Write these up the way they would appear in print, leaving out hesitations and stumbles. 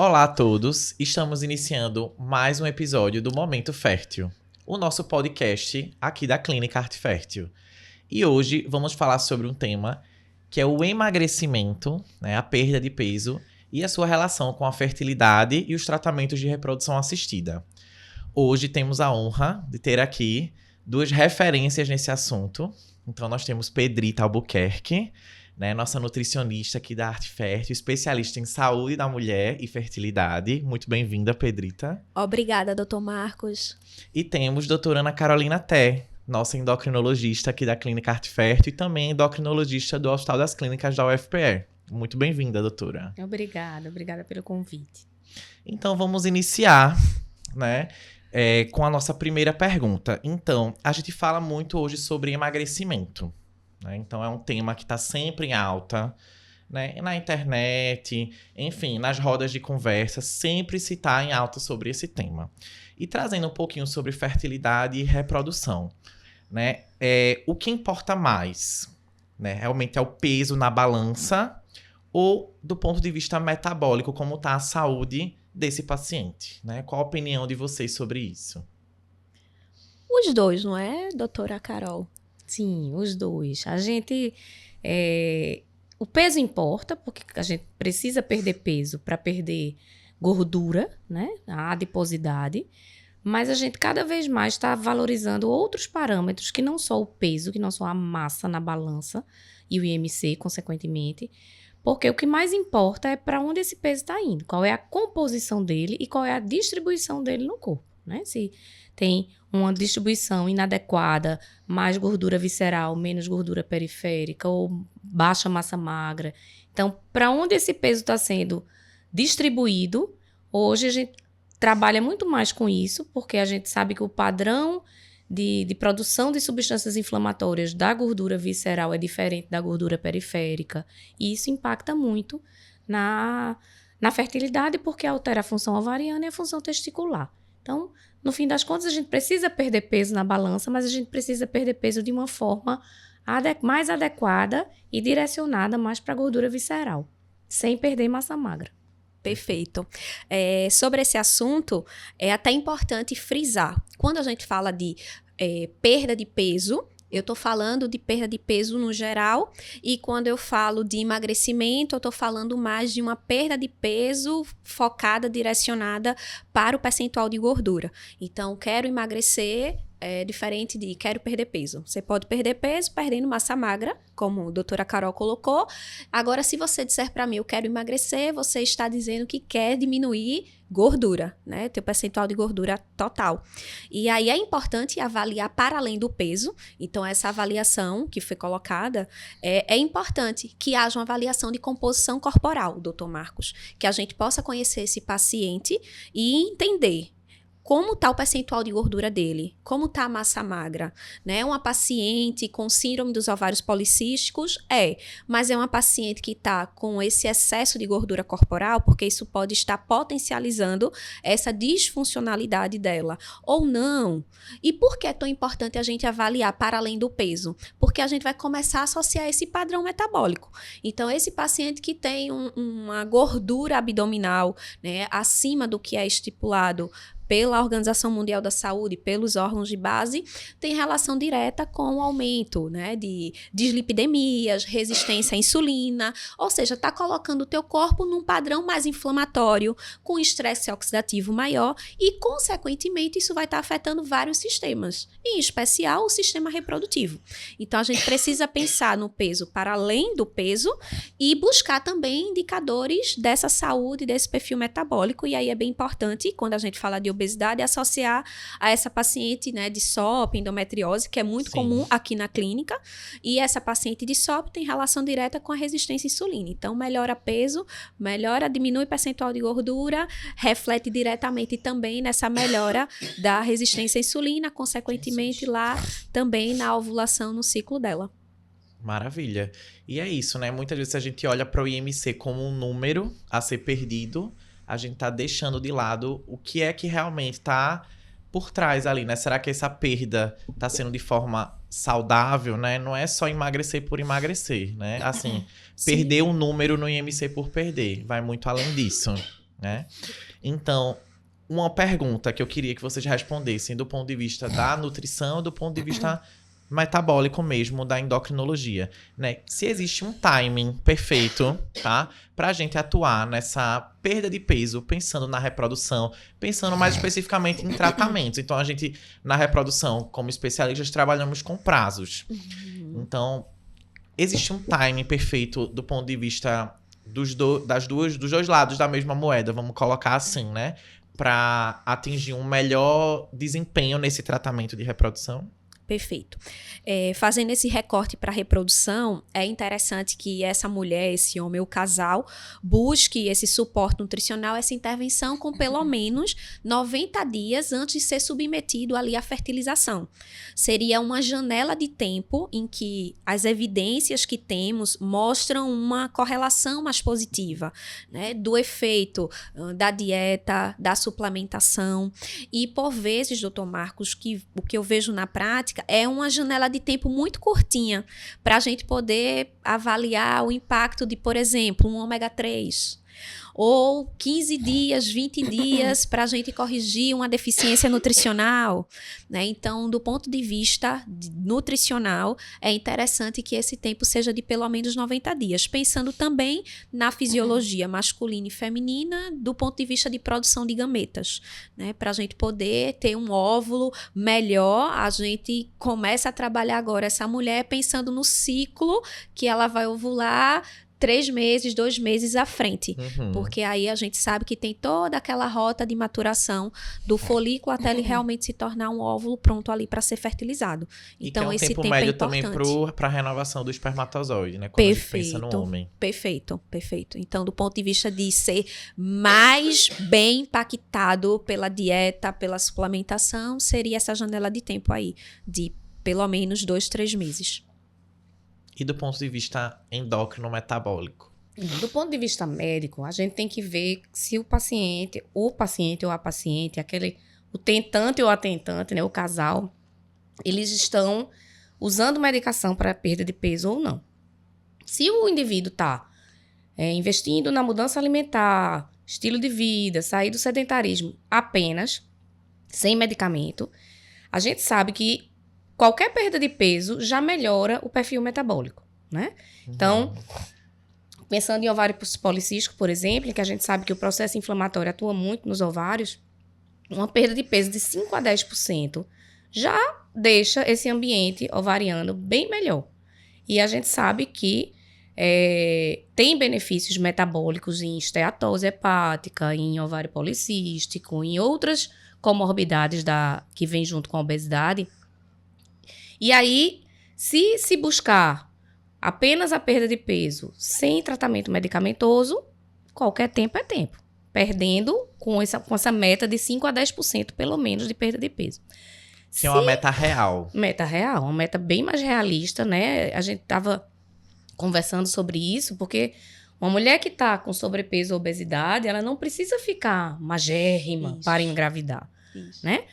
Olá a todos, estamos iniciando mais um episódio do Momento Fértil, o nosso podcast aqui da Clínica Arte Fértil. E hoje vamos falar sobre um tema que é o emagrecimento, a perda de peso e a sua relação com a fertilidade e os tratamentos de reprodução assistida. Hoje temos a honra de ter aqui duas referências nesse assunto. Então nós temos Pedrita Albuquerque, nossa nutricionista aqui da Arte Fértil, especialista em saúde da mulher e fertilidade. Muito bem-vinda, Pedrita. Obrigada, doutor Marcos. E temos doutora Ana Carolina Té, nossa endocrinologista aqui da Clínica Arte Fértil e também endocrinologista do Hospital das Clínicas da UFPE. Muito bem-vinda, doutora. Obrigada pelo convite. Então vamos iniciar, com a nossa primeira pergunta. Então, a gente fala muito hoje sobre emagrecimento. Então, é um tema que está sempre em alta, na internet, enfim, nas rodas de conversa, sempre se está em alta sobre esse tema. E trazendo um pouquinho sobre fertilidade e reprodução, o que importa mais, realmente é o peso na balança ou do ponto de vista metabólico, como está a saúde desse paciente, Qual a opinião de vocês sobre isso? Os dois, não é, doutora Carol? Sim, os dois. O peso importa, porque a gente precisa perder peso para perder gordura, a adiposidade, mas a gente cada vez mais está valorizando outros parâmetros que não só o peso, que não só a massa na balança e o IMC, consequentemente, porque o que mais importa é para onde esse peso está indo, qual é a composição dele e qual é a distribuição dele no corpo, Se tem uma distribuição inadequada, mais gordura visceral, menos gordura periférica ou baixa massa magra. Então, para onde esse peso está sendo distribuído, hoje a gente trabalha muito mais com isso, porque a gente sabe que o padrão de produção de substâncias inflamatórias da gordura visceral é diferente da gordura periférica. E isso impacta muito na fertilidade, porque altera a função ovariana e a função testicular. Então, no fim das contas, a gente precisa perder peso na balança, mas a gente precisa perder peso de uma forma mais adequada e direcionada mais para a gordura visceral, sem perder massa magra. Perfeito. Sobre esse assunto, é até importante frisar. Quando a gente fala de perda de peso, eu estou falando de perda de peso no geral, e quando eu falo de emagrecimento, eu estou falando mais de uma perda de peso focada, direcionada para o percentual de gordura. Então, quero emagrecer é diferente de quero perder peso. Você pode perder peso perdendo massa magra, como a doutora Carol colocou. Agora, se você disser para mim, eu quero emagrecer, você está dizendo que quer diminuir gordura, teu percentual de gordura total. E aí é importante avaliar para além do peso. Então, essa avaliação que foi colocada, é importante que haja uma avaliação de composição corporal, doutor Marcos, que a gente possa conhecer esse paciente e entender como está o percentual de gordura dele, como está a massa magra, Uma paciente com síndrome dos ovários policísticos? Mas é uma paciente que está com esse excesso de gordura corporal, porque isso pode estar potencializando essa disfuncionalidade dela, ou não. E por que é tão importante a gente avaliar para além do peso? Porque a gente vai começar a associar esse padrão metabólico. Então, esse paciente que tem uma gordura abdominal, acima do que é estipulado pela Organização Mundial da Saúde, pelos órgãos de base, tem relação direta com o aumento, de dislipidemias, resistência à insulina, ou seja, está colocando o teu corpo num padrão mais inflamatório, com estresse oxidativo maior e, consequentemente, isso vai estar afetando vários sistemas, em especial o sistema reprodutivo. Então, a gente precisa pensar no peso para além do peso e buscar também indicadores dessa saúde, desse perfil metabólico, e aí é bem importante, quando a gente fala de obesidade, associar a essa paciente de SOP, endometriose, que é muito comum aqui na clínica, e essa paciente de SOP tem relação direta com a resistência à insulina. Então, melhora peso, diminui o percentual de gordura, reflete diretamente também nessa melhora da resistência à insulina, consequentemente lá também na ovulação no ciclo dela. Maravilha. E é isso, Muitas vezes a gente olha para o IMC como um número a ser perdido, a gente tá deixando de lado o que é que realmente tá por trás ali, Será que essa perda tá sendo de forma saudável, Não é só emagrecer por emagrecer, Assim, perder um número no IMC por perder, vai muito além disso. né? Então, uma pergunta que eu queria que vocês respondessem do ponto de vista da nutrição, do ponto de vista metabólico mesmo, da endocrinologia, né? Se existe um timing perfeito, tá? Pra gente atuar nessa perda de peso, pensando na reprodução, pensando mais especificamente em tratamentos. Então, a gente, na reprodução, como especialistas, trabalhamos com prazos. Então, existe um timing perfeito do ponto de vista dos dois lados da mesma moeda, vamos colocar assim, né? Pra atingir um melhor desempenho nesse tratamento de reprodução. Perfeito. Fazendo esse recorte para reprodução, é interessante que essa mulher, esse homem, o casal, busque esse suporte nutricional, essa intervenção com pelo menos 90 dias antes de ser submetido ali à fertilização. Seria uma janela de tempo em que as evidências que temos mostram uma correlação mais positiva, né, do efeito da dieta, da suplementação. E por vezes, doutor Marcos, o que eu vejo na prática é uma janela de tempo muito curtinha para a gente poder avaliar o impacto de, por exemplo, um ômega 3. Ou 15 dias, 20 dias para a gente corrigir uma deficiência nutricional, né? Então, do ponto de vista nutricional, é interessante que esse tempo seja de pelo menos 90 dias, pensando também na fisiologia masculina e feminina, do ponto de vista de produção de gametas, né? Para a gente poder ter um óvulo melhor, a gente começa a trabalhar agora essa mulher pensando no ciclo que ela vai ovular 3 meses, 2 meses à frente. Porque aí a gente sabe que tem toda aquela rota de maturação do folículo até ele realmente se tornar um óvulo pronto ali para ser fertilizado. Então, e que é um esse tempo tempo médio é importante. também para a renovação do espermatozoide, né? Quando a gente pensa no homem. Perfeito. Então, do ponto de vista de ser mais bem impactado pela dieta, pela suplementação, seria essa janela de tempo aí, de pelo menos 2, 3 meses. E do ponto de vista endócrino metabólico? Do ponto de vista médico, a gente tem que ver se o paciente ou a paciente, o tentante ou a tentante, né, o casal, eles estão usando medicação para perda de peso ou não. Se o indivíduo está investindo na mudança alimentar, estilo de vida, sair do sedentarismo apenas, sem medicamento, a gente sabe que qualquer perda de peso já melhora o perfil metabólico, né? Então, pensando em ovário policístico, por exemplo, que a gente sabe que o processo inflamatório atua muito nos ovários, uma perda de peso de 5 a 10% já deixa esse ambiente ovariano bem melhor. E a gente sabe que tem benefícios metabólicos em esteatose hepática, em ovário policístico, em outras comorbidades que vêm junto com a obesidade. E aí, se buscar apenas a perda de peso sem tratamento medicamentoso, qualquer tempo é tempo. Perdendo com essa meta de 5 a 10% pelo menos de perda de peso. Que é uma meta real. Meta real, uma meta bem mais realista, né? A gente estava conversando sobre isso, porque uma mulher que está com sobrepeso ou obesidade, ela não precisa ficar magérrima para engravidar, né?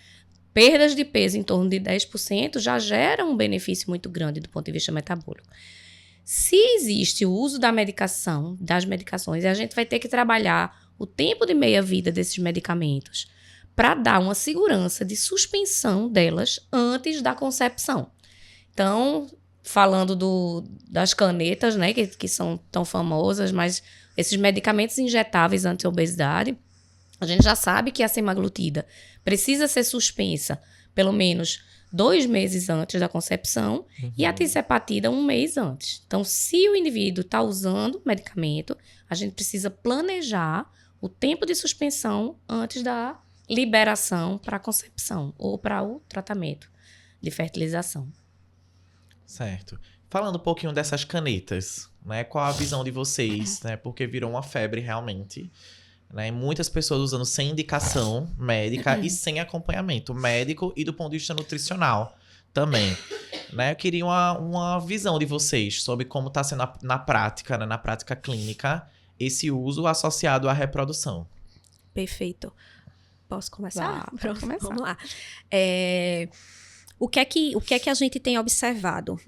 Perdas de peso em torno de 10% já geram um benefício muito grande do ponto de vista metabólico. Se existe o uso das medicações, a gente vai ter que trabalhar o tempo de meia-vida desses medicamentos para dar uma segurança de suspensão delas antes da concepção. Então, falando das canetas, né, que são tão famosas, mas esses medicamentos injetáveis anti-obesidade, a gente já sabe que a semaglutida precisa ser suspensa pelo menos 2 meses antes da concepção e a tirzepatida 1 mês antes. Então, se o indivíduo está usando medicamento, a gente precisa planejar o tempo de suspensão antes da liberação para a concepção ou para o tratamento de fertilização. Certo. Falando um pouquinho dessas canetas, né? Qual a visão de vocês, né? Porque virou uma febre realmente. Né? Muitas pessoas usando sem indicação médica e sem acompanhamento médico e do ponto de vista nutricional também. Né? Eu queria uma visão de vocês sobre como está sendo na prática, né? Na prática clínica, esse uso associado à reprodução. Perfeito. Posso começar? Pode começar. Vamos lá. O que é que a gente tem observado?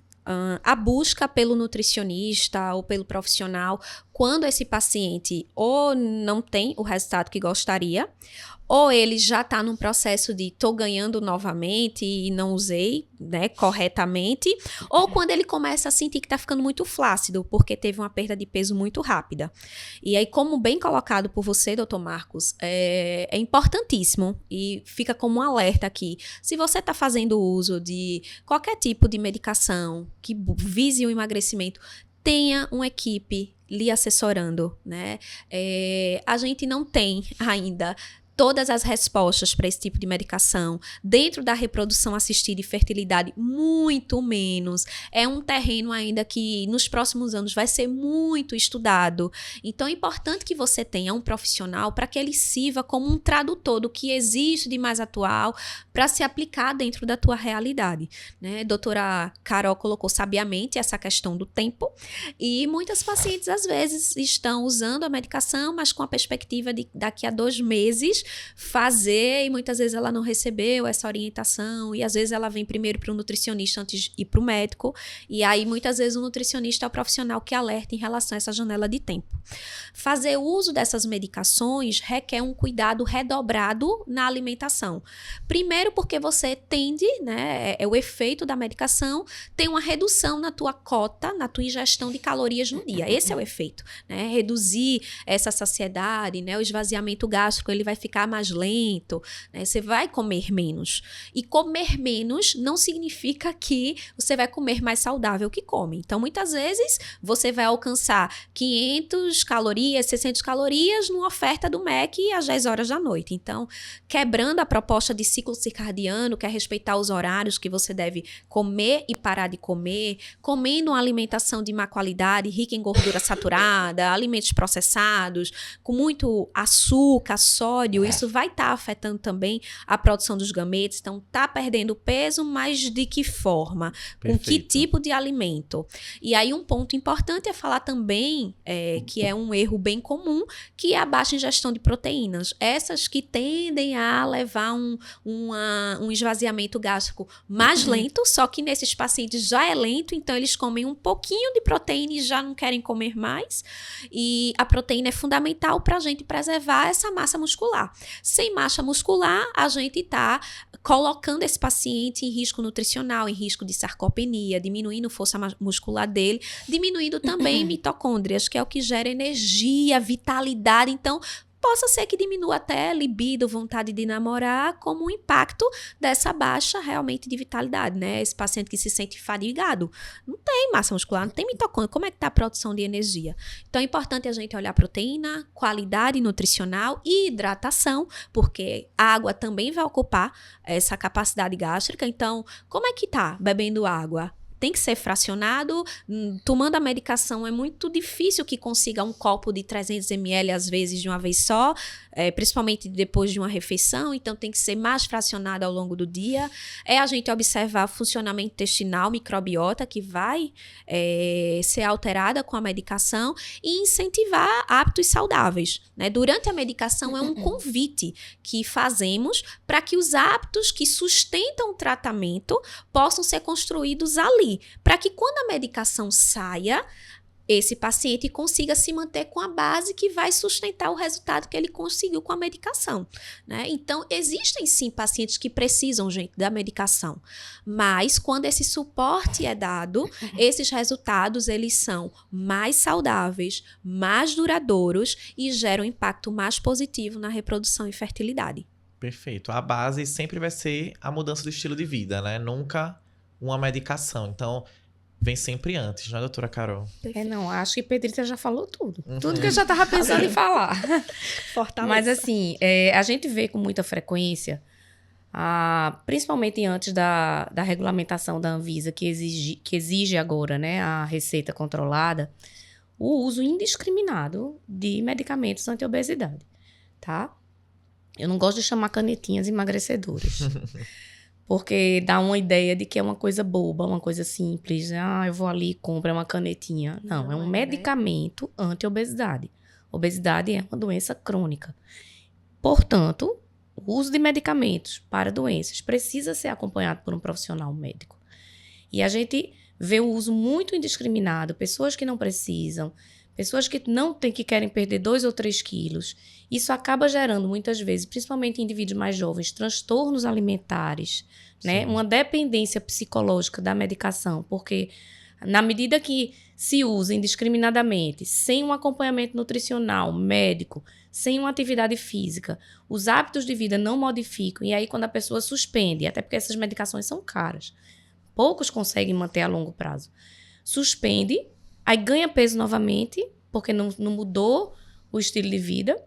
A busca pelo nutricionista ou pelo profissional quando esse paciente ou não tem o resultado que gostaria, ou ele já está num processo de tô ganhando novamente e não usei, né, corretamente, ou quando ele começa a sentir que está ficando muito flácido, porque teve uma perda de peso muito rápida. E aí, como bem colocado por você, doutor Marcos, é importantíssimo e fica como um alerta aqui. Se você está fazendo uso de qualquer tipo de medicação que vise o emagrecimento, tenha uma equipe lhe assessorando, né? A gente não tem ainda todas as respostas para esse tipo de medicação. Dentro da reprodução assistida e fertilidade, muito menos. É um terreno ainda que nos próximos anos vai ser muito estudado. Então é importante que você tenha um profissional para que ele sirva como um tradutor do que existe de mais atual para se aplicar dentro da tua realidade, né? Doutora Carol colocou sabiamente essa questão do tempo e muitas pacientes às vezes estão usando a medicação, mas com a perspectiva de daqui a 2 meses fazer, e muitas vezes ela não recebeu essa orientação, e às vezes ela vem primeiro para o nutricionista antes de ir para o médico, e aí muitas vezes o nutricionista é o profissional que alerta em relação a essa janela de tempo. Fazer uso dessas medicações requer um cuidado redobrado na alimentação. Primeiro porque você tende, né, é o efeito da medicação, tem uma redução na tua cota, na tua ingestão de calorias no dia. Esse é o efeito, né? Reduzir essa saciedade, né? O esvaziamento gástrico, ele vai ficar mais lento, né? Você vai comer menos. E comer menos não significa que você vai comer mais saudável que come. Então, muitas vezes, você vai alcançar 500 calorias, 600 calorias numa oferta do MEC às 10 horas da noite. Então, quebrando a proposta de ciclo circadiano, que é respeitar os horários que você deve comer e parar de comer, comendo uma alimentação de má qualidade, rica em gordura saturada, alimentos processados, com muito açúcar, sódio, isso vai estar afetando também a produção dos gametes. Então, tá perdendo peso, mas de que forma? Perfeito. Com que tipo de alimento? E aí, um ponto importante é falar também, que é um erro bem comum, que é a baixa ingestão de proteínas. Essas que tendem a levar um esvaziamento gástrico mais lento, só que nesses pacientes já é lento, então eles comem um pouquinho de proteína e já não querem comer mais. E a proteína é fundamental para a gente preservar essa massa muscular. Sem massa muscular, a gente está colocando esse paciente em risco nutricional, em risco de sarcopenia, diminuindo a força muscular dele, diminuindo também mitocôndrias, que é o que gera energia, vitalidade. Então, possa ser que diminua até libido, vontade de namorar, como um impacto dessa baixa realmente de vitalidade, né? Esse paciente que se sente fadigado, não tem massa muscular, não tem mitocôndria, como é que está a produção de energia? Então é importante a gente olhar proteína, qualidade nutricional e hidratação, porque a água também vai ocupar essa capacidade gástrica. Então, como é que tá bebendo água? Tem que ser fracionado, tomando a medicação é muito difícil que consiga um copo de 300 ml às vezes de uma vez só, principalmente depois de uma refeição, então tem que ser mais fracionado ao longo do dia. É a gente observar o funcionamento intestinal, microbiota, que vai ser alterada com a medicação e incentivar hábitos saudáveis, né? Durante a medicação é um convite que fazemos para que os hábitos que sustentam o tratamento possam ser construídos ali, para que quando a medicação saia, esse paciente consiga se manter com a base que vai sustentar o resultado que ele conseguiu com a medicação, né? Então, existem sim pacientes que precisam, gente, da medicação, mas quando esse suporte é dado, esses resultados, eles são mais saudáveis, mais duradouros e geram um impacto mais positivo na reprodução e fertilidade. Perfeito. A base sempre vai ser a mudança do estilo de vida, né? Nunca uma medicação. Então, vem sempre antes, não é, doutora Carol? Não, acho que Pedrita já falou tudo. Tudo que eu já estava pensando em falar. Fortaleza. Mas assim, a gente vê com muita frequência, principalmente antes da regulamentação da Anvisa, que exige agora, né, a receita controlada, o uso indiscriminado de medicamentos anti-obesidade, tá? Eu não gosto de chamar canetinhas emagrecedoras. Porque dá uma ideia de que é uma coisa boba, uma coisa simples. Eu vou ali e compro uma canetinha. Não, é um medicamento anti-obesidade. Obesidade é uma doença crônica. Portanto, o uso de medicamentos para doenças precisa ser acompanhado por um profissional médico. E a gente vê o uso muito indiscriminado, pessoas que não precisam, Pessoas que não têm, que querem perder 2 ou 3 quilos. Isso acaba gerando, muitas vezes, principalmente em indivíduos mais jovens, transtornos alimentares, né? Uma dependência psicológica da medicação, porque na medida que se usa indiscriminadamente, sem um acompanhamento nutricional, médico, sem uma atividade física, os hábitos de vida não modificam, e aí quando a pessoa suspende, até porque essas medicações são caras, poucos conseguem manter a longo prazo, suspende, aí ganha peso novamente, porque não mudou o estilo de vida,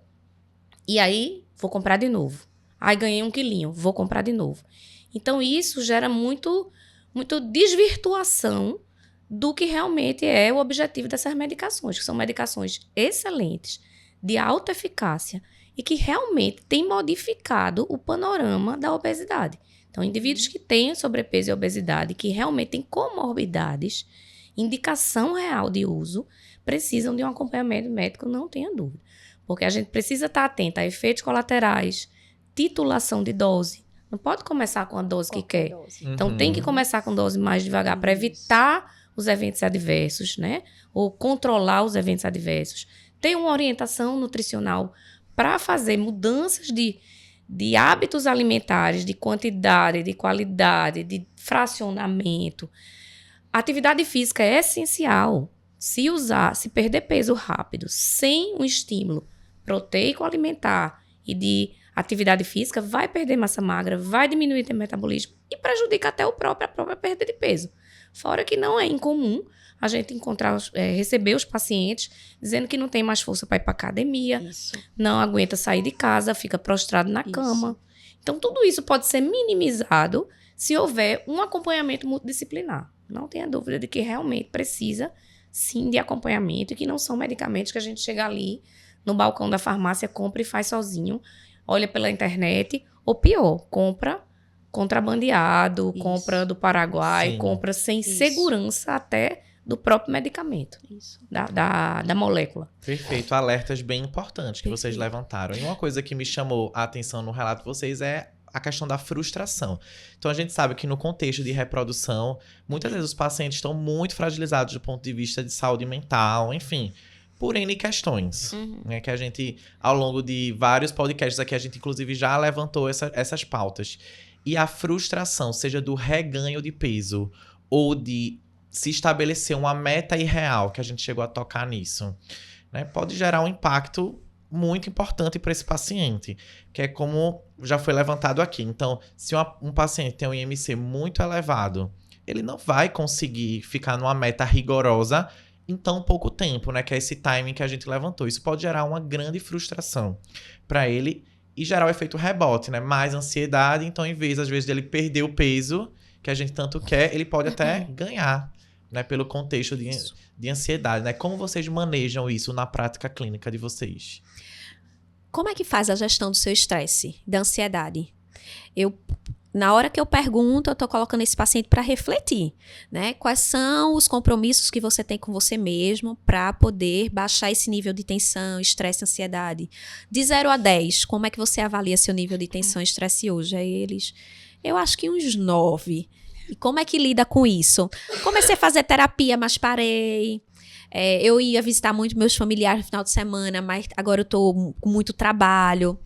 e aí vou comprar de novo. Aí ganhei 1 quilinho, vou comprar de novo. Então isso gera muito desvirtuação do que realmente é o objetivo dessas medicações, que são medicações excelentes, de alta eficácia e que realmente têm modificado o panorama da obesidade. Então, indivíduos que têm sobrepeso e obesidade, que realmente têm comorbidades, indicação real de uso, precisam de um acompanhamento médico, não tenha dúvida. Porque a gente precisa estar atento a efeitos colaterais, titulação de dose. Não pode começar com a dose que quer. Então, tem que começar com dose mais devagar para evitar os eventos adversos, né? Ou controlar os eventos adversos. Tem uma orientação nutricional para fazer mudanças de hábitos alimentares, de quantidade, de qualidade, de fracionamento. A atividade física é essencial. Se perder peso rápido, sem um estímulo proteico alimentar e de atividade física, vai perder massa magra, vai diminuir o metabolismo e prejudica até a própria perda de peso. Fora que não é incomum a gente receber os pacientes dizendo que não tem mais força para ir para academia, não aguenta sair de casa, fica prostrado na cama. Então, tudo isso pode ser minimizado se houver um acompanhamento multidisciplinar. Não tenha dúvida de que realmente precisa, sim, de acompanhamento e que não são medicamentos que a gente chega ali no balcão da farmácia, compra e faz sozinho, olha pela internet, ou pior, compra contrabandeado, compra do Paraguai, compra sem segurança até do próprio medicamento, da molécula. Perfeito, alertas bem importantes que vocês levantaram. E uma coisa que me chamou a atenção no relato de vocês é a questão da frustração. Então, a gente sabe que no contexto de reprodução, muitas vezes os pacientes estão muito fragilizados do ponto de vista de saúde mental, enfim, por N questões, né, que a gente, ao longo de vários podcasts aqui, a gente inclusive já levantou essas pautas. E a frustração, seja do reganho de peso ou de se estabelecer uma meta irreal, que a gente chegou a tocar nisso, né, pode gerar um impacto muito importante para esse paciente, que é como já foi levantado aqui. Então, se um paciente tem um IMC muito elevado, ele não vai conseguir ficar numa meta rigorosa em tão pouco tempo, né, que é esse timing que a gente levantou. Isso pode gerar uma grande frustração para ele e gerar o efeito rebote, né? Mais ansiedade, então em vez, às vezes, de ele perder o peso que a gente tanto quer, ele pode até ganhar, né? Pelo contexto de ansiedade, né? Como vocês manejam isso na prática clínica de vocês? Como é que faz a gestão do seu estresse, da ansiedade? Na hora que eu pergunto, eu estou colocando esse paciente para refletir, né? Quais são os compromissos que você tem com você mesmo para poder baixar esse nível de tensão, estresse, ansiedade? De 0 a 10, como é que você avalia seu nível de tensão e estresse hoje? Eu acho que uns 9. E como é que lida com isso? Comecei a fazer terapia, mas parei. Eu ia visitar muito meus familiares no final de semana, mas agora eu estou com muito trabalho.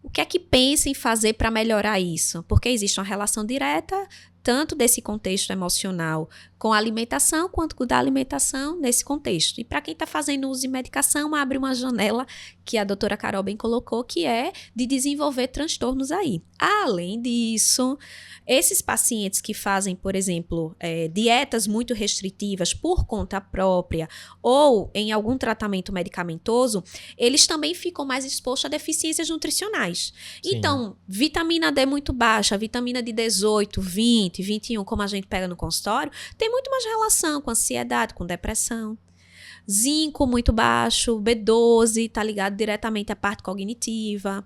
O que é que pensa em fazer para melhorar isso? Porque existe uma relação direta, tanto desse contexto emocional com a alimentação, quanto da alimentação nesse contexto. E para quem está fazendo uso de medicação, abre uma janela que a doutora Carol bem colocou, que é de desenvolver transtornos aí. Além disso, esses pacientes que fazem, por exemplo, dietas muito restritivas por conta própria ou em algum tratamento medicamentoso, eles também ficam mais expostos a deficiências nutricionais. Sim. Então, vitamina D muito baixa, vitamina de 18, 20, 21, como a gente pega no consultório, tem muito mais relação com ansiedade, com depressão. Zinco muito baixo, B12, tá ligado diretamente à parte cognitiva.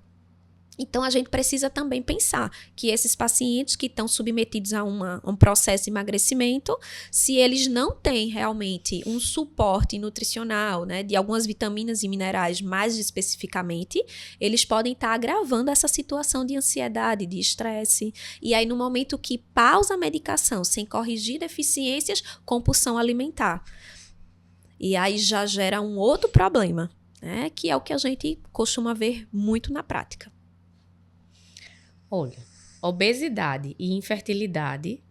Então, a gente precisa também pensar que esses pacientes que estão submetidos a um processo de emagrecimento, se eles não têm realmente um suporte nutricional, né, de algumas vitaminas e minerais mais especificamente, eles podem estar agravando essa situação de ansiedade, de estresse. E aí, no momento que pausa a medicação sem corrigir deficiências, compulsão alimentar. E aí já gera um outro problema, né? Que é o que a gente costuma ver muito na prática. Olha, obesidade e infertilidade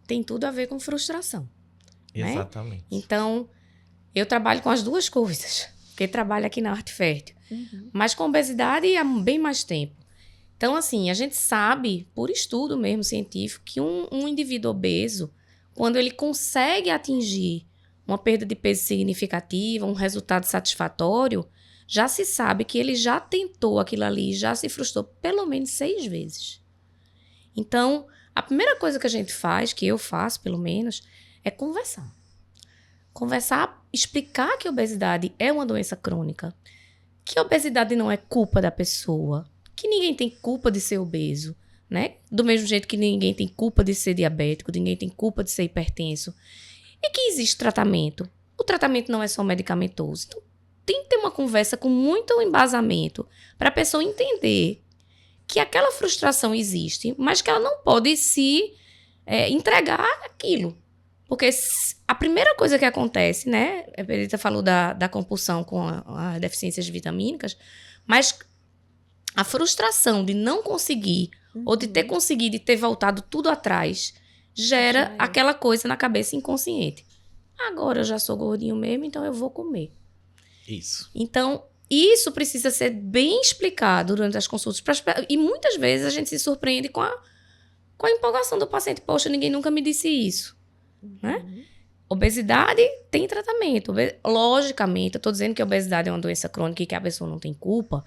tem tudo a ver com frustração. Né? Exatamente. Então, eu trabalho com as duas coisas, porque trabalho aqui na Arte Fértil. Mas com obesidade há bem mais tempo. Então, assim, a gente sabe, por estudo mesmo científico, que um indivíduo obeso, quando ele consegue atingir uma perda de peso significativa, um resultado satisfatório, já se sabe que ele já tentou aquilo ali, já se frustrou pelo menos 6 vezes. Então, a primeira coisa que a gente faz, que eu faço pelo menos, é conversar. Conversar, explicar que a obesidade é uma doença crônica, que a obesidade não é culpa da pessoa, que ninguém tem culpa de ser obeso, né? Do mesmo jeito que ninguém tem culpa de ser diabético, ninguém tem culpa de ser hipertenso. E que existe tratamento. O tratamento não é só medicamentoso. Então, tem que ter uma conversa com muito embasamento para a pessoa entender que aquela frustração existe, mas que ela não pode se entregar aquilo. Porque a primeira coisa que acontece, né? A Perita falou da compulsão com as deficiências vitamínicas, mas a frustração de não conseguir, ou de ter conseguido e ter voltado tudo atrás, gera aquela coisa na cabeça inconsciente. Agora eu já sou gordinho mesmo, então eu vou comer. Isso. Então, isso precisa ser bem explicado durante as consultas. E muitas vezes a gente se surpreende com a empolgação do paciente. Poxa, ninguém nunca me disse isso. Né? Obesidade tem tratamento. Logicamente, eu estou dizendo que a obesidade é uma doença crônica e que a pessoa não tem culpa,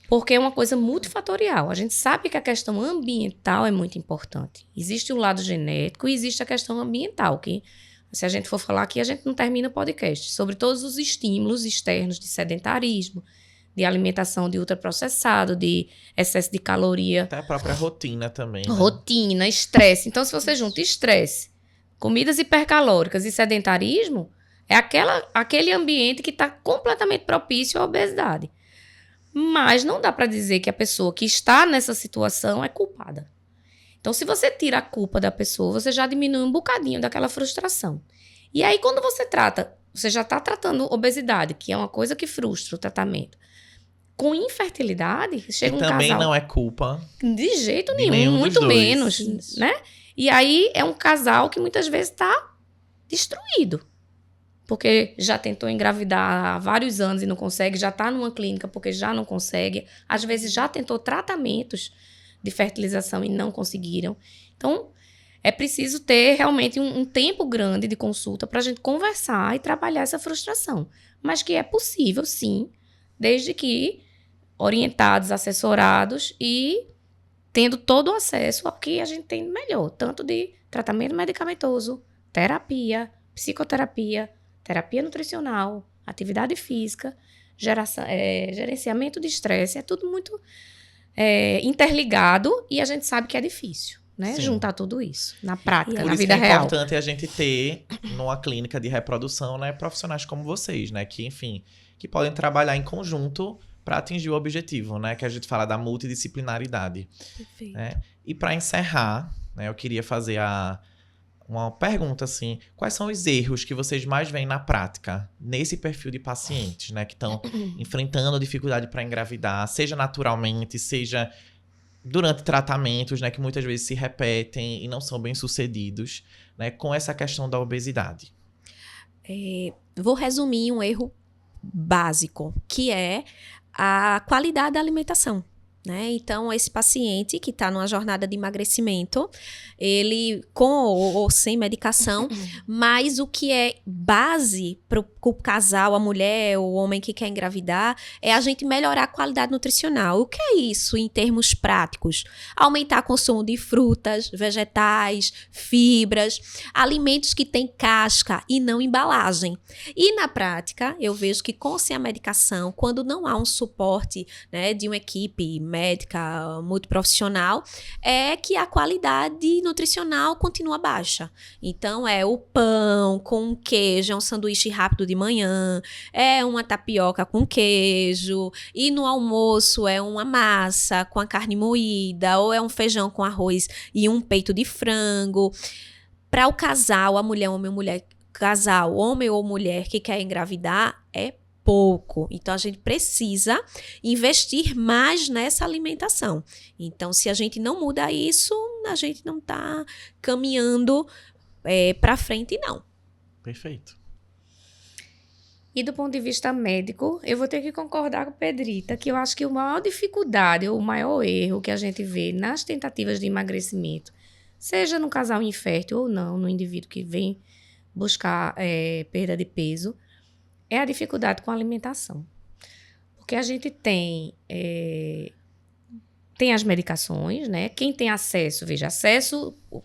porque é uma coisa multifatorial. A gente sabe que a questão ambiental é muito importante. Existe o lado genético e existe a questão ambiental, que se a gente for falar aqui, a gente não termina o podcast, sobre todos os estímulos externos de sedentarismo, de alimentação de ultraprocessado, de excesso de caloria. Até a própria rotina também. Né? Rotina, estresse. Então, se você junta estresse, comidas hipercalóricas e sedentarismo, é aquele ambiente que está completamente propício à obesidade. Mas não dá para dizer que a pessoa que está nessa situação é culpada. Então, se você tira a culpa da pessoa, você já diminui um bocadinho daquela frustração. E aí, quando você já está tratando obesidade, que é uma coisa que frustra o tratamento. Com infertilidade, chega um casal... também não é culpa. De jeito nenhum, muito menos, né? E aí, é um casal que muitas vezes está destruído. Porque já tentou engravidar há vários anos e não consegue, já está numa clínica porque já não consegue. Às vezes, já tentou tratamentos de fertilização e não conseguiram. Então, é preciso ter realmente um tempo grande de consulta para a gente conversar e trabalhar essa frustração. Mas que é possível, sim, desde que orientados, assessorados e tendo todo o acesso ao que a gente tem melhor, tanto de tratamento medicamentoso, terapia, psicoterapia, terapia nutricional, atividade física, gerenciamento de estresse, é tudo muito interligado e a gente sabe que é difícil, né? Sim. Juntar tudo isso na prática, Por na isso vida que é real. importante a gente ter, numa clínica de reprodução, né, profissionais como vocês, né? Que, enfim, que podem trabalhar em conjunto para atingir o objetivo, né? Que a gente fala da multidisciplinaridade. Perfeito. Né? E para encerrar, né, eu queria fazer uma pergunta assim: quais são os erros que vocês mais veem na prática nesse perfil de pacientes, né, que estão enfrentando dificuldade para engravidar, seja naturalmente, seja durante tratamentos, né, que muitas vezes se repetem e não são bem sucedidos, né, com essa questão da obesidade? Vou resumir um erro básico, que é a qualidade da alimentação. Né? Então, esse paciente que está numa jornada de emagrecimento, ele com ou sem medicação, mas o que é base para o casal, a mulher, o homem que quer engravidar, é a gente melhorar a qualidade nutricional. O que é isso em termos práticos? Aumentar o consumo de frutas, vegetais, fibras, alimentos que têm casca e não embalagem. E na prática, eu vejo que com ou sem a medicação, quando não há um suporte, né, de uma equipe médica multiprofissional, é que a qualidade nutricional continua baixa. Então, é o pão com queijo, é um sanduíche rápido de manhã, é uma tapioca com queijo, e no almoço é uma massa com a carne moída, ou é um feijão com arroz e um peito de frango. Para o casal, a mulher, homem ou mulher, casal, homem ou mulher, que quer engravidar, é pouco. Então, a gente precisa investir mais nessa alimentação. Então, se a gente não muda isso, a gente não está caminhando para frente, não. Perfeito. E do ponto de vista médico, eu vou ter que concordar com a Pedrita, que eu acho que a maior dificuldade ou o maior erro que a gente vê nas tentativas de emagrecimento, seja no casal infértil ou não, no indivíduo que vem buscar perda de peso, é a dificuldade com a alimentação. Porque a gente tem as medicações, né? Quem tem acesso,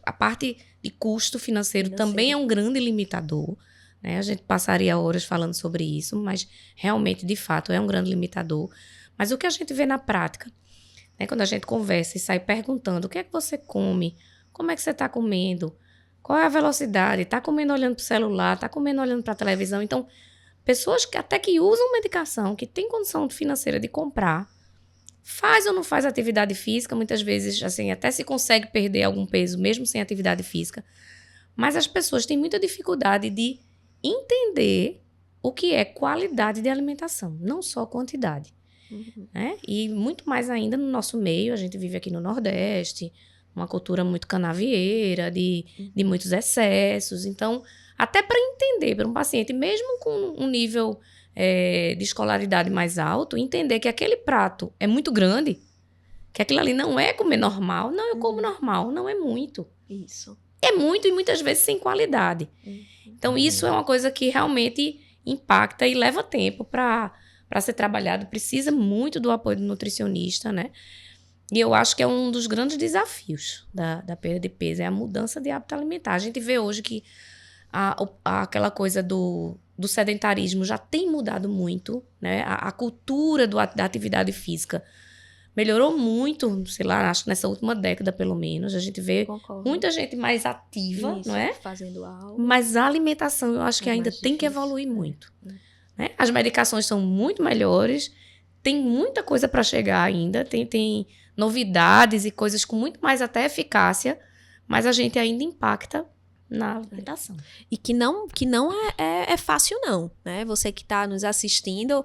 a parte de custo financeiro também é um grande limitador. A gente passaria horas falando sobre isso, mas realmente, de fato, é um grande limitador. Mas o que a gente vê na prática, né, quando a gente conversa e sai perguntando o que é que você come, como é que você está comendo, qual é a velocidade, está comendo olhando para o celular, está comendo olhando para a televisão. Então, pessoas que até que usam medicação, que têm condição financeira de comprar, faz ou não faz atividade física, muitas vezes assim, até se consegue perder algum peso mesmo sem atividade física, mas as pessoas têm muita dificuldade de entender o que é qualidade de alimentação, não só quantidade. Né? E muito mais ainda no nosso meio, a gente vive aqui no Nordeste, uma cultura muito canavieira, de muitos excessos. Então, até para entender para um paciente, mesmo com um nível de escolaridade mais alto, entender que aquele prato é muito grande, que aquilo ali não é comer normal. Não, eu como normal, não é muito. Isso. É muito e muitas vezes sem qualidade. Então, isso é uma coisa que realmente impacta e leva tempo para ser trabalhado. Precisa muito do apoio do nutricionista, né? E eu acho que é um dos grandes desafios da perda de peso, é a mudança de hábito alimentar. A gente vê hoje que aquela coisa do sedentarismo já tem mudado muito, né? A cultura da atividade física melhorou muito, sei lá, acho que nessa última década, pelo menos. A gente vê muita gente mais ativa, isso, não é? Fazendo algo. Mas a alimentação, eu acho que ainda tem que evoluir muito. Né? As medicações são muito melhores, tem muita coisa para chegar ainda, tem novidades e coisas com muito mais até eficácia, mas a gente ainda impacta na alimentação. E que não é fácil, não, né? Você que está nos assistindo,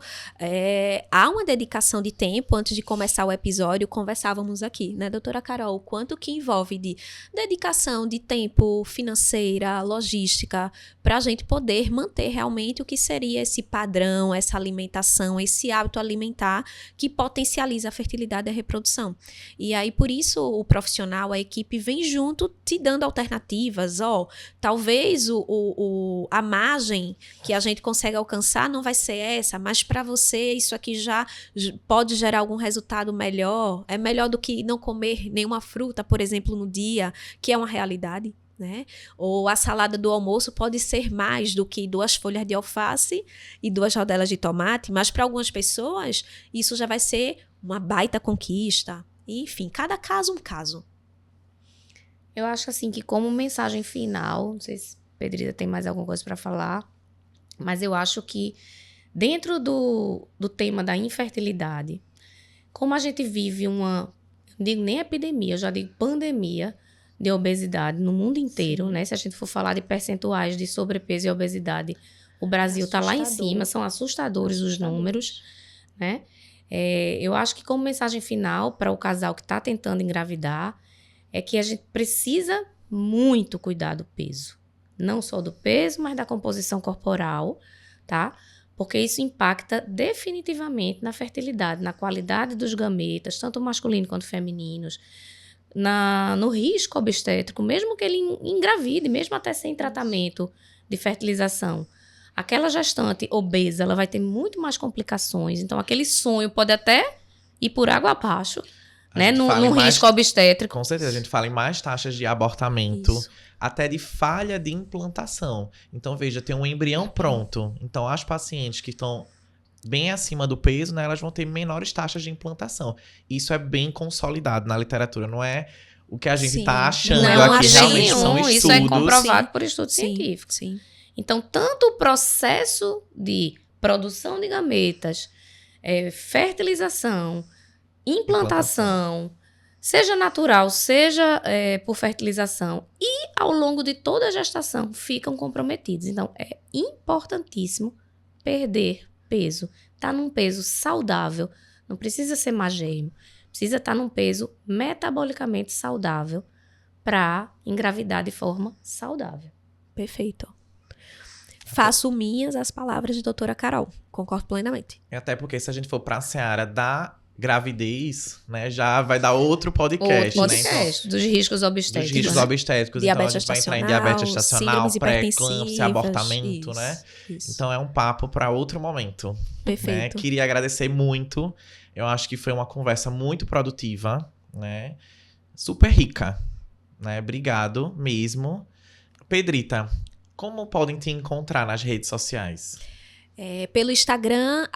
há uma dedicação de tempo. Antes de começar o episódio, conversávamos aqui, né, doutora Carol, o quanto que envolve de dedicação de tempo, financeira, logística, para a gente poder manter realmente o que seria esse padrão, essa alimentação, esse hábito alimentar que potencializa a fertilidade e a reprodução. E aí, por isso, o profissional, a equipe vem junto te dando alternativas, talvez a margem que a gente consegue alcançar não vai ser essa, mas para você isso aqui já pode gerar algum resultado melhor. É melhor do que não comer nenhuma fruta, por exemplo, no dia, que é uma realidade, né? Ou a salada do almoço pode ser mais do que 2 folhas de alface e 2 rodelas de tomate, mas para algumas pessoas isso já vai ser uma baita conquista. Enfim, cada caso um caso. Eu acho assim que como mensagem final, não sei se Pedrita tem mais alguma coisa para falar, mas eu acho que dentro do tema da infertilidade, como a gente vive não digo nem epidemia, eu já digo pandemia de obesidade no mundo inteiro, né? Se a gente for falar de percentuais de sobrepeso e obesidade, o Brasil está lá em cima, são assustadores os números, né? Eu acho que como mensagem final para o casal que está tentando engravidar, é que a gente precisa muito cuidar do peso. Não só do peso, mas da composição corporal, tá? Porque isso impacta definitivamente na fertilidade, na qualidade dos gametas, tanto masculino quanto femininos, no risco obstétrico, mesmo que ele engravide, mesmo até sem tratamento de fertilização. Aquela gestante obesa, ela vai ter muito mais complicações. Então, aquele sonho pode até ir por água abaixo, né? No risco obstétrico. Com certeza, a gente fala em mais taxas de abortamento, até de falha de implantação. Então, veja, tem um embrião pronto. Então, as pacientes que estão bem acima do peso, né, elas vão ter menores taxas de implantação. Isso é bem consolidado na literatura, não é o que a gente está achando aqui. Realmente são estudos. Isso é comprovado por estudos científicos. Sim. Então, tanto o processo de produção de gametas, fertilização, implantação, seja natural, seja por fertilização, e ao longo de toda a gestação ficam comprometidos. Então, é importantíssimo perder peso. Tá num peso saudável, não precisa ser magérrimo, precisa estar num peso metabolicamente saudável para engravidar de forma saudável. Perfeito. Faço minhas as palavras de doutora Carol. Concordo plenamente. E até porque se a gente for pra seara da gravidez, né, já vai dar outro podcast, Outro né? podcast dos riscos obstétricos. Dos riscos né? obstétricos. Diabetes Então a gente vai entrar em gestacional, diabetes gestacional, síndromes pré-eclâmpsia, hipertensivas. abortamento, né? Isso. Então é um papo para outro momento. Né? Perfeito. Queria agradecer muito. Eu acho que foi uma conversa muito produtiva, né? Super rica, né? Obrigado mesmo. Pedrita, como podem te encontrar nas redes sociais? Pelo Instagram,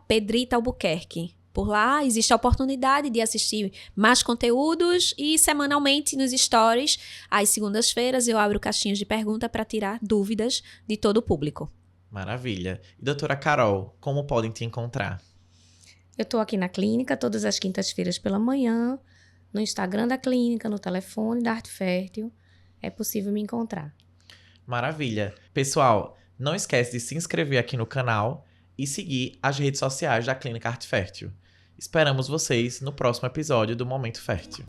@PedritaAlbuquerque. Por lá existe a oportunidade de assistir mais conteúdos e semanalmente nos stories, às segundas-feiras, eu abro caixinhas de pergunta para tirar dúvidas de todo o público. Maravilha. E doutora Carol, como podem te encontrar? Eu estou aqui na clínica todas as quintas-feiras pela manhã, no Instagram da clínica, no telefone da Arte Fértil. É possível me encontrar. Maravilha. Pessoal, não esquece de se inscrever aqui no canal e seguir as redes sociais da Clínica Arte Fértil. Esperamos vocês no próximo episódio do Momento Fértil.